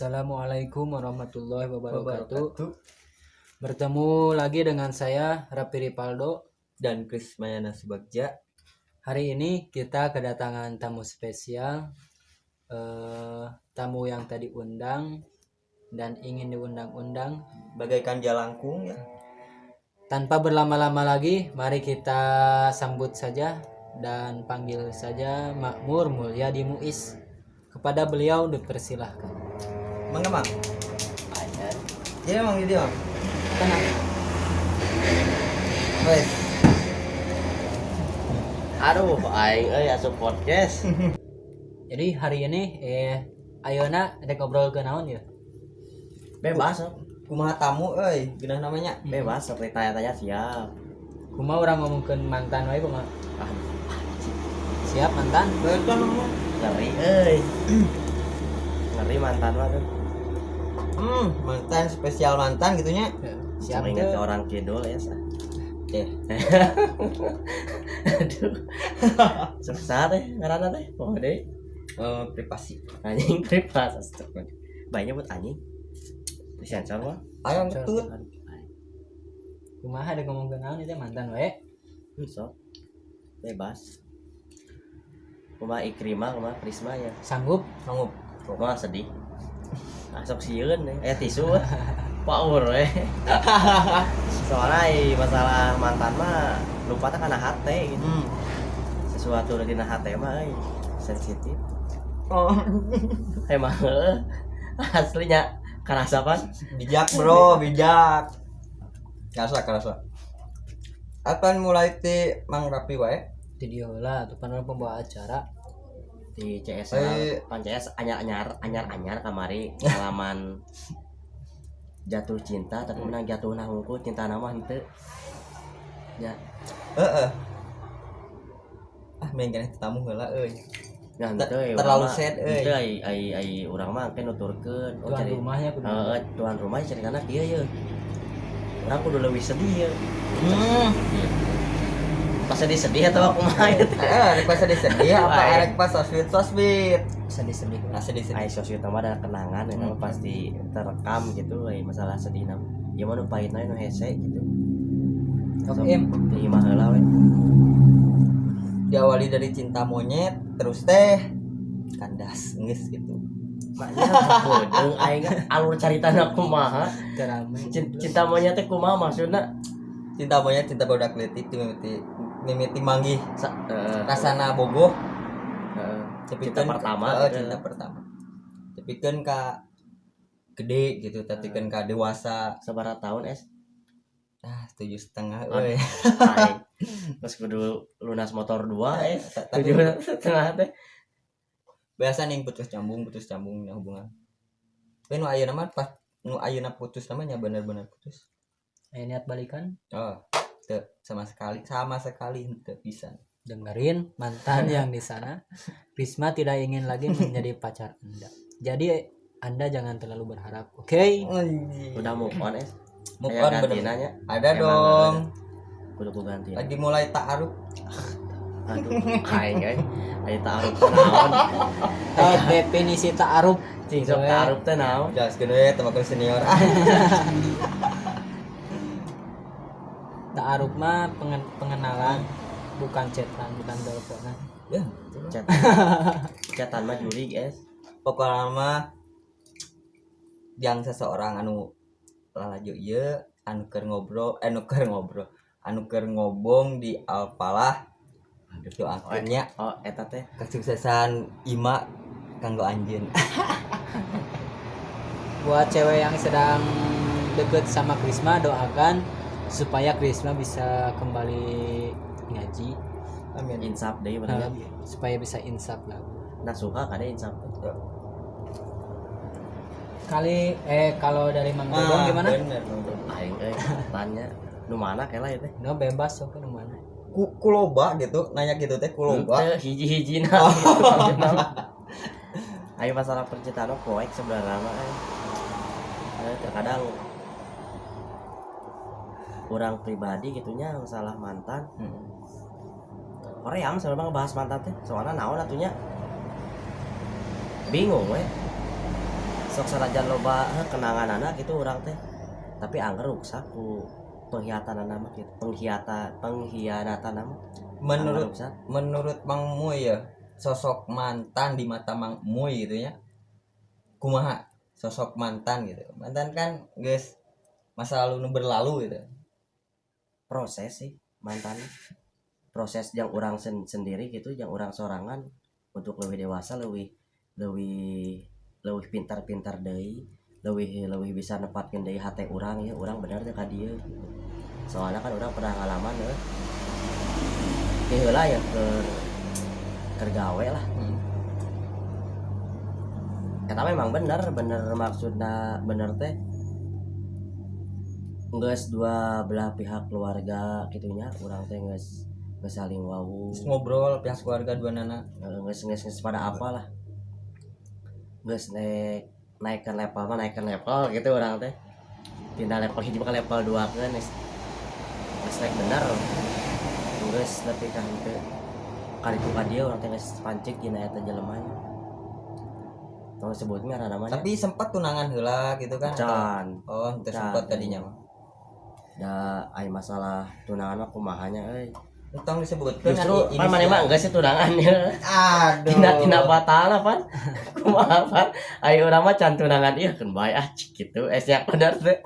Assalamualaikum warahmatullahi wabarakatuh. Bertemu lagi dengan saya Rapi Ripaldo dan Chris Mayana Subagja. Hari ini kita kedatangan tamu spesial, tamu yang tadi undang dan ingin diundang-undang. Bagaikan jalangkung ya. Tanpa berlama-lama lagi, mari kita sambut saja dan panggil saja Makmur Mulyadi Muiz. Kepada beliau dipersilahkan. Mangga mang. Jadi mang di dia. Tenang. Wes. Aduh, aing asup podcast. Jadi hari ini ayeuna rek ngobrol ke naon ya? Bebas, Kumaha tamu euy, geunah namanya. bebas seperti tanya-tanya siap. Kumaha urang ngomongkeun mantan wae kumaha? Ah, Siap mantan? Betul mah. ngeri euy. Ngeri mantan mah tuh. Mantan spesial mantan gitunya. Siap Ingat ke tuh. orang kidul ya, Sa. Eh, Aduh. Susah deh, ngaranna teh. Oh, deh. privasi. Anjing bebas. Astagfirullah. Banyak buat anjing. Sensor mah. Ayo betul. Kumaha rek ngomongkeun naon itu mantan wae? Sok. Bebas. Kumaha Ikrimah, kumaha Prisma ya. Sanggup? Sanggup. Kumaha sedih. Asok sieun tisu. Power we. Soalnya masalah mantan mah lupa tak kana hate gitu. Sesuatu di hate mah sensitif. Oh, Emang aslinya kerasa pan. bijak bro, bijak. Kerasa. Akan mulai ti Mang Rapi wae. Di dia lah, tuh kan pembawa acara. Di CS pan CS anyar kamari halaman jatuh cinta tapi menang jatuh nah hungkul cinta nama henteu. Ya. Main keneh tamu heula euy. Nah, henteu Terlalu sad euy. Henteu ai urang mah teh nuturkeun. Tuan rumahnya kudu. Tuan rumah ceritana kieu ye. Urang kudu leuwih sedih ye. Pas sedih atau kumaha eta? Rek pas sedih apa rek pas sosmed. sedih-sedih. Nah, sedih. Ai sosial mah ada kenangan eta mah pasti terekam gitu ai masalah sedih na. Ya mah nu pahitna nu hese gitu. Oke, Terima heula we. Diawali dari cinta monyet terus teh kandas geus gitu. Maknya bodeng aing alur caritana kumaha? teramai. Cinta monyet teh kumaha maksudna? Cinta monyet cinta budak leutik mimiti manggih rasana bogoh. Cinta pertama gitu. Cinta pertama. Tapi ka gede gitu, tapi ka dewasa. Sabaraha tahun es? 7,5 euy. Terus kudu lunas motor 2 Tapi 7,5 teh. biasa nih putus cambung ya hubungan. Tapi nu ayeuna mah pas nu ayeuna putus namanya bener-bener putus. Niat balikan? Oh, teu sama sekali teu bisa. Dengerin mantan yang di sana. Risma tidak ingin lagi menjadi pacar Anda. Jadi Anda jangan terlalu berharap. Oke? Udah move on es. Move Aya on bener. gantinanya. Ada Emang dong. Kudu ku ganti. Lagi mulai ta'aruf. Aduh, aing aya ta'aruf teh naon? Definisi ta'aruf. Cing sok ta'aruf teh naon? Jelas gede teman senior. Ta'aruf mah pengenalan, bukan chatan, bukan teleponan. Ya, Catan mah juri es. pokoknya mah yang seseorang anu lalaju ieu anu keur ngobong di alpalah doakeunnya Oh, eta teh kesuksesan Ima kanggo anjeun. Buat cewek yang sedang deket sama Krisma, doakan supaya Krisma bisa kembali ngaji. Amin. insaf deui bener. Supaya bisa insaf lah. Nah suka kada insaf. Kali kalau dari Mang Dodong gimana? Bener. Aing tanya nu mana kela ieu teh? No bebas sok nu mana. Kuloba gitu, nanya gitu teh kuloba. Teu hiji-hijina. Ayo masalah percintaan mah poek sebenarnya mah. Terkadang kurang pribadi gitunya masalah mantan. Korea mah sebenarnya ngebahas mantan teh. Soalnya naon atunya? Bingung we. sok sanajan loba kenangan anak itu orang teh tapi angker rusak ku pengkhianatan nama gitu pengkhianatan nama menurut Mang Muy ya, sosok mantan di mata Mang Muy gitu ya, kumaha sosok mantan gitu. Mantan kan guys masa lalu nu berlalu gitu. proses sih mantan proses yang orang sendiri gitu yang orang sorangan untuk lebih dewasa lebih lebih pintar-pintar deui lebih bisa nepatkeun deui hate orang ya orang bener teh ka dieu soalnya kan orang pernah ngalaman ya heula ya ke gawe lah eta memang bener maksudna bener teh geus dua belah pihak keluarga gitunya urang teh geus saling wau Ngobrol pihak keluarga dua nana geus pada apalah geus naikkan level gitu urang teh pindah level hiji ke level 2 kan geus naik bener geus nepi ka henteu kaditu ka dieu urang teh geus pancik dina eta jelemanya tong sebutnya namanya tapi sempat tunangan heula gitu kan can oh teu sempat tadinya mah da ai masalah tunangan mah kumahanya euy tong disebutkeun justru pan maneh mah geus tunangannya aduh tina batal pan kumaha pan ai urang mah can tunangan ieu keun bae gitu nya bener teh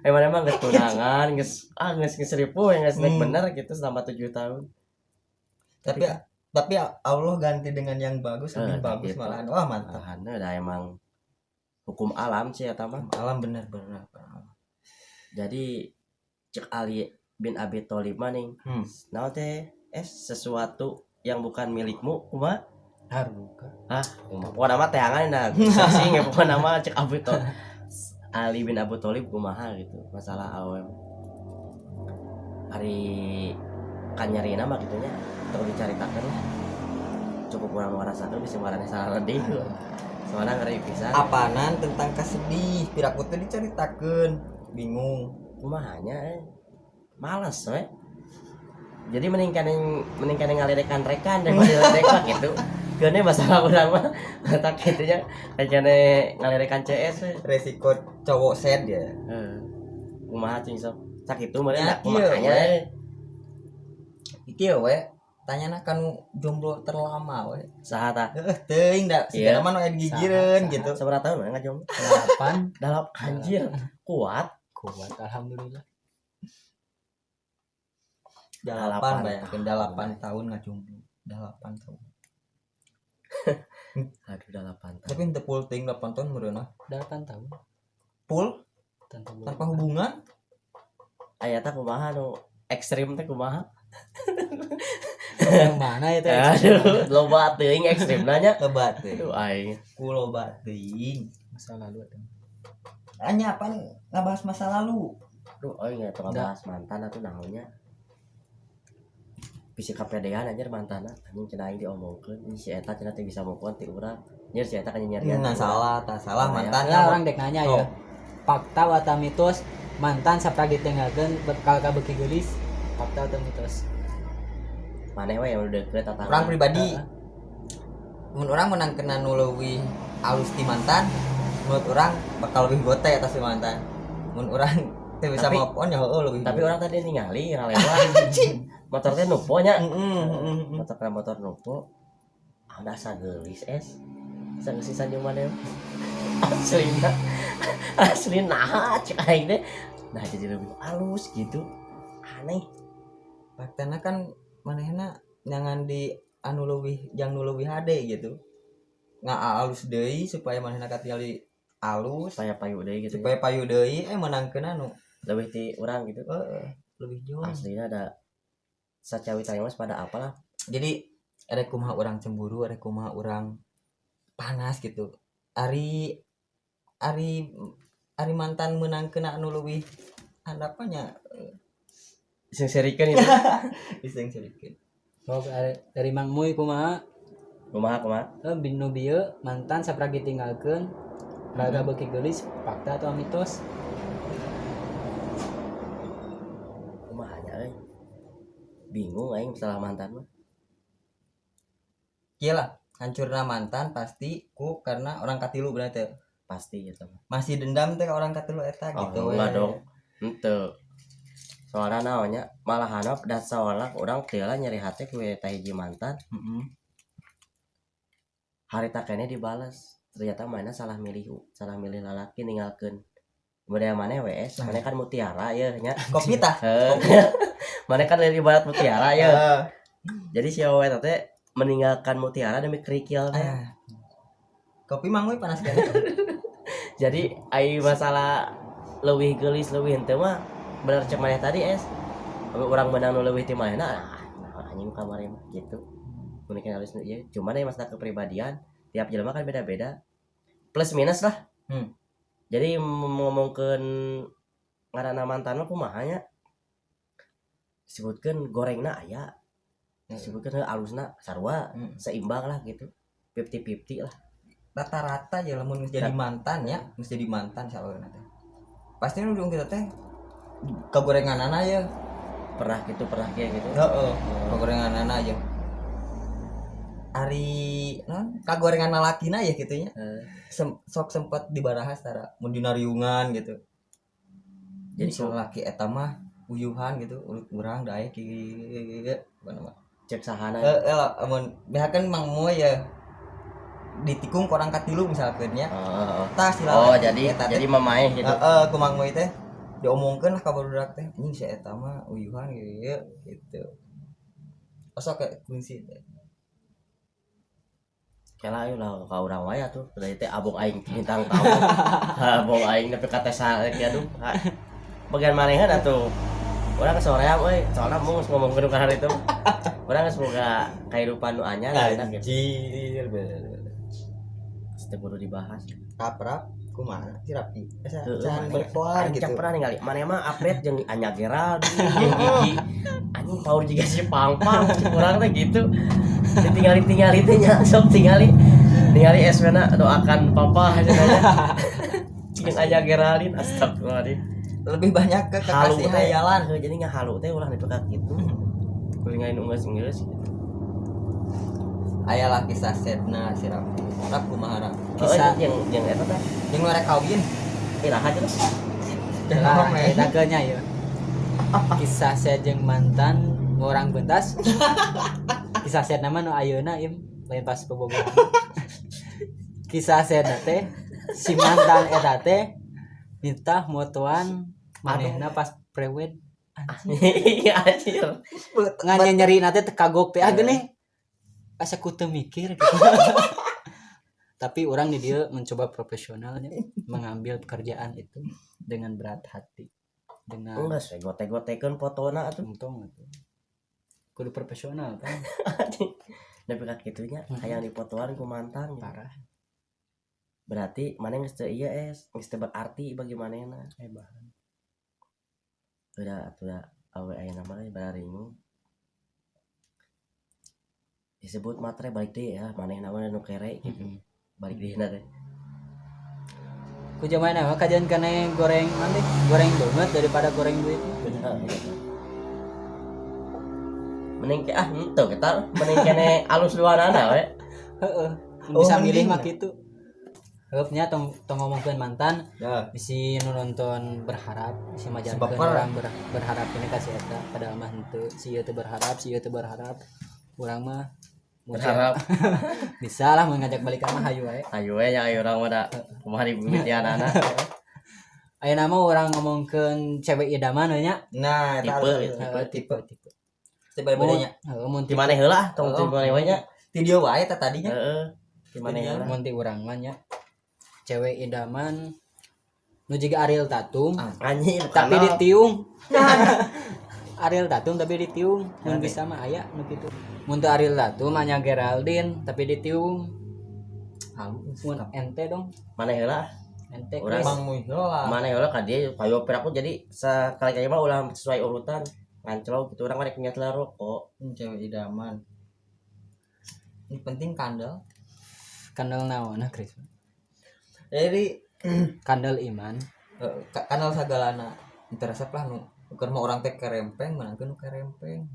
ai maneh mah geus tunangan geus seribu geus naik bener gitu selama 7 tahun tapi Allah ganti dengan yang bagus lebih bagus gitu. malahan wah mantap da emang hukum alam sih eta mah alam bener jadi cek Ali bin Abi Thalib maning naon teh sesuatu yang bukan milikmu kumaha harbuka pokoknya nama teangan nah sing pokoknya nama cek Abi Thalib Ali bin Abi Thalib kumaha gitu masalah awem hari kanyarina mah gitunya terus dicaritakeun lah cukup urang ngarasakeun bisa marane salah redih soalnya ngeri pisan apanan tentang kasedih piraku teh dicaritakeun bingung kumahanya malas we jadi mending ngaledekan rekan daripada ledek gitu gane masalah urang mah tak kitu nya kayaknya ngaledekan CS we resiko cowok sad ya kumaha cing sok sakitu mah kumahanya iki we tanyana kan jomblo terlama we saha tah teuing da sigana mah aya digigireun gitu sabaraha tahun enggak jomblo 8 anjir kuat alhamdulillah 8 bayangkeun 8 tahun ngajomblo 8 tahun aduh 8 tahun tapi teu full teuing 8 tahun meureunna 8 tahun full tanpa hubungan aya tah kumaha nu ekstrim teh kumaha yang mana itu aduh loba teuing ekstrimna nya lebat teh aduh aing ku loba teuing masa lalu ada hanya apa ngabahas masa lalu aduh aing atuh ngabahas mantan atuh naonnya bisi kapedean anjir mantana anjing cenah aing diomongkeun si eta cenah teh bisa move on ti urang nyer si eta kan nyarian salah mantan orang dek nanya ya fakta atau mitos mantan sapragi tengahkeun bekal ka beuki geulis fakta atau mitos maneh we yang udah deket tatangga orang pribadi mun orang menang kena nu leuwih alus ti mantan menurut orang bakal lebih gote atas si mantan mun orang teu bisa move on ya heueuh leuwih tapi orang tadi ningali lewat motor teh nupo nya motor nupo ada sageulis sageulis sanjung maneh asli nah cek aing teh nah jadi lebih halus gitu aneh faktana kan manehna nyangan di anu leuwih jang nu leuwih hade gitu ngaalus deui supaya manehna katingali alus supaya payu deui gitu supaya payu deui menangkeun anu lebih ti urang gitu lebih jauh aslinya ada sacawi tayang pada apalah jadi ada kumaha orang cemburu ada kumaha orang panas gitu ari mantan menangkeun anu leuwih handapnya serikeun itu iseng sedikit dari Mang Muy kumaha kumaha binu bieu mantan sapragi tinggalkeun raga beuki geulis fakta atau mitos kumaha nya bingung aing masalah mantan mah iyalah hancurna mantan pasti ku karena orang katilu berarti pasti gitu. Masih dendam teh ke orang katilu eta Oh, gitu enggak dong. Henteu. Soalnya naonnya malah hanap dan soalnya orang teu lah nyeri hati ku eta hiji mantan. Heeh. Hari takene dibales. Ternyata mana salah milih lalaki ninggalkeun budaya mana WS, mana kan mutiara ya nya. Kopi tah. Mana kan dari barat mutiara ya. Heeh. Jadi si Awe teh meninggalkan mutiara demi kerikil. Kopi mangui panas kan. Jadi ai masalah leuwih geulis leuwih henteu mah bener cek maneh tadi orang menang nu leuwih ti manehna anjing kamari mah gitu. Mungkin harus ieu cuman ya masalah kepribadian tiap jelema kan beda-beda. Plus minus lah. Jadi ngomongkeun ngaranna mantan mah kumaha nya? Disebutkeun gorengna aya. Disebutkeun alusna sarua, seimbang lah gitu. 50-50 lah. Rata-rata ya lamun jadi mantan ya, mesti jadi mantan salahna teh. Pasti nu kita teh kagorenganana ya. Pernah kayak gitu. Heeh. Kagorenganana aja. Ari non kagorengan lalakina ya gitu nya. Sok sempat dibahas tara mun dina riungan gitu. Jadi si laki eta mah uyuhan gitu, urut urang daek kieu mah. Cek sahana. Amun behakeun Mang Moy ya ditikung ku orang katilu misalkeun nya. Tah si lalaki. Jadi mamaeh gitu. Ku Mang Moy teh diomongkeun lah ka barudak teh, anjing si eta mah uyuhan gitu. Osok kayak kunci teh. Kela ayo lah ka urang wae atuh dari teh abong aing bintang tamu. Abong aing nepi ka tes aduh. Bagian manehan atuh. Urang ke soreang euy, soalna mung ngomongkeun ka hari itu. Urang geus boga kahirupan nu anyar enak gitu. Anjir bener. Teu kudu dibahas. Kaprap kumaha si Rapi. Can berpoar gitu. Can pernah ningali maneh mah update jeung Anya Gerald jeung Gigi. Anjing power juga si Pangpang, urang teh gitu. Ditinggali teh nya sok ningali SV-na doakan papa cenah. Jeung Anya Geraldin astagfirullahaladzim. Lebih banyak ke kekasih hayalan. Jadi ngahalu teh ulah dipekak gitu. Kulingain unggeus-unggeus gitu. Aya lah kisah sedna si Rapi. Rap kumaha Rap? Kisah yang eta teh Yang nu rek kawin. iraha terus. Nah, eta nya ya. Kisah saya jeung mantan ngurang bentas. Kisah saya nama nu ayeuna im lain pas pebogohan. Kisah saya teh si mantan eta teh minta motoan manehna pas prewed. Iya anjir. Nganya nyeri teh kagok teh geuning. Asa ku teu mikir gitu. Tapi orang di dia mencoba profesionalnya mengambil pekerjaan itu dengan berat hati. Dengan enggak sih gotek-gotekeun fotona atuh. untung itu. Kudu profesional kan. Tapi ka kitunya hayang dipotoan ku mantan Parah. Berarti maneh geus teu ieu geus teu berarti bagi manehna. Bahan. Udah awe aya nama bararingu. Disebut matre balik deui ya manehna mah nu kere gitu. Balik deui teh. Ku jamaah mah kajian kana goreng nanti goreng donat daripada goreng duit. Mending ke henteu eta mending kene alus luarana we. Heeh. Bisa milih mah kitu. Heupnya tong ngomongkeun mantan. Ya. Bisi nu nonton berharap, bisi majalkeun orang berharap ini kasih eta padahal mah henteu. Si ieu teh berharap. Urang mah Berharap bisa lah mengajak balikan mah hayu wae. ayo we nya ayo urang mah da kumaha dibumitianana. Ayeuna mah urang ngomongkeun cewek idaman we nya. Nah, Tipe. Coba bedanya. Heeh, mun Di maneh heula tong di maneh we nya. Ti dieu wae teh tadinya. Heeh. Di maneh heula. mun ti urang mah nya. Cewek idaman nu jiga Ariel Tatum Anjir tapi ditiung. Ariel Tatum tapi ditiung. Mun bisa mah aya nu kitu. Mun teu Ariel Tatum Anya Geraldine tapi ditiung. Halus. Mun ente dong. Maneh heula. Ente Urang Chris. Bang Muhyola. Maneh heula ka dieu payo piraku jadi sakali-kali mah ulah sesuai urutan. Nganclok gitu urang mah rek nyatla rokok. Cewek idaman. Ini penting kandel. Kandel naonna Chris? Jadi Kandel iman. kandel sagalana. Interesep lah nu. Bukan mau orang teh kerempeng, menangkeun nu kerempeng.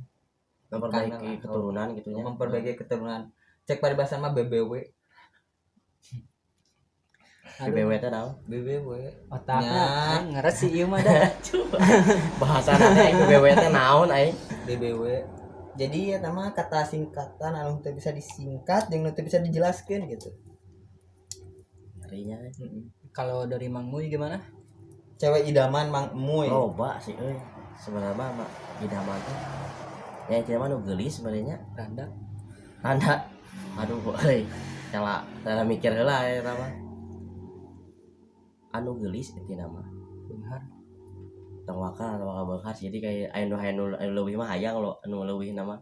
Memperbaiki keturunan gitu nya. Memperbaiki keturunan. Cek paribasan mah BBW. BBW teh naon BBW otakna Nya. ngeres si ieu mah dah. bahasana teh BBW teh naon aing BBW jadi ya nama kata singkatan anu teu bisa disingkat jeung teu bisa dijelaskan gitu. ngerinya Kalau dari Mang Muy gimana? Cewek idaman Mang Emuy. loba sih sebenarnya mah idaman teh ya itu mah nu geulis sebenarnya Randa. anda aduh cara mikir heula eta mah anu geulis itu nama Beunghar. tong wakal bekas jadi kayak anu leuwih mah hayang lo anu leuwih nama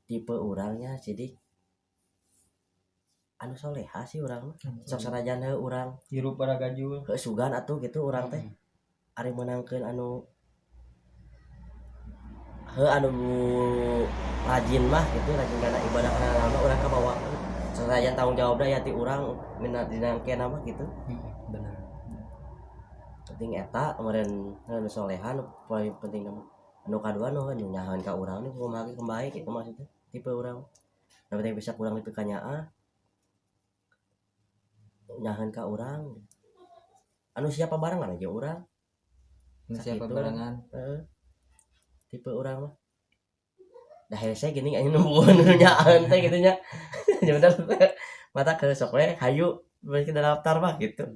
tipe urangnya jadi anu soleha sih urang mah sok sanajan urang Hirup pada gajul. sugan atuh gitu urang teh ari menangkeun anu anu rajin mah gitu rajin kana ibadah kana lama urang kabawa sanajan tanggung jawabna ya ti urang minat dinangkeun mah gitu Bener. penting eta kemarin anu soleha nu paling penting nama anu kadua nu nyahan ka urang nih kumaha kembali gitu maksudnya tipe urang nu penting bisa kurang itu kanyaa nyahan ka urang anu siapa barengan aja urang Siapa Sakitu. barengan? Tipe urang mah dah hese gini anu nuhun nyaan teh gitu nya bener mata ke sok we hayu balik ke daftar mah gitu.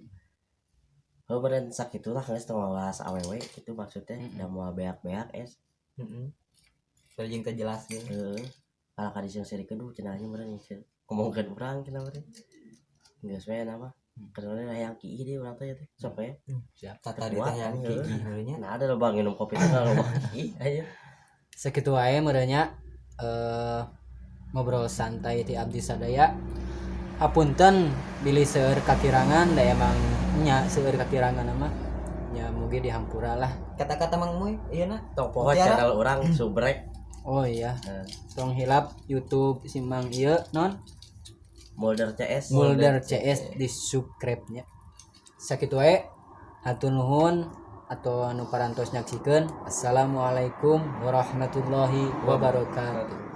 Oh beren sakitu lah geus teu mawas awewe gitu maksudnya da moal beak-beak es. Heeh. Jeung teu jelas ge. Heeh. Ala ka diseuseurikeun duh cenah nya beren ngomongkeun urang cenah beren. Geus we nama. Karena hayang kieu deui urang teh sok we. Siap. Tata ditah yang gigi heureunya. Nah ada loba nginum kopi teh loba kieu aya. Sakitu wae merenya ngobrol santai ti abdi sadaya. Hapunten bilih seueur kakirangan da emang nya seueur kakirangan mah nya mugi dihampura lah. Kata-kata Mang Emuy ieu na. Tong poho channel urang subrek. Oh iya. Tong hilap YouTube si Mang ieu non Mulder CS. Mulder CS di subscribe-nya. Sakitu wae hatur nuhun atau anu parantos nyaksikeun. Assalamualaikum warahmatullahi wabarakatuh.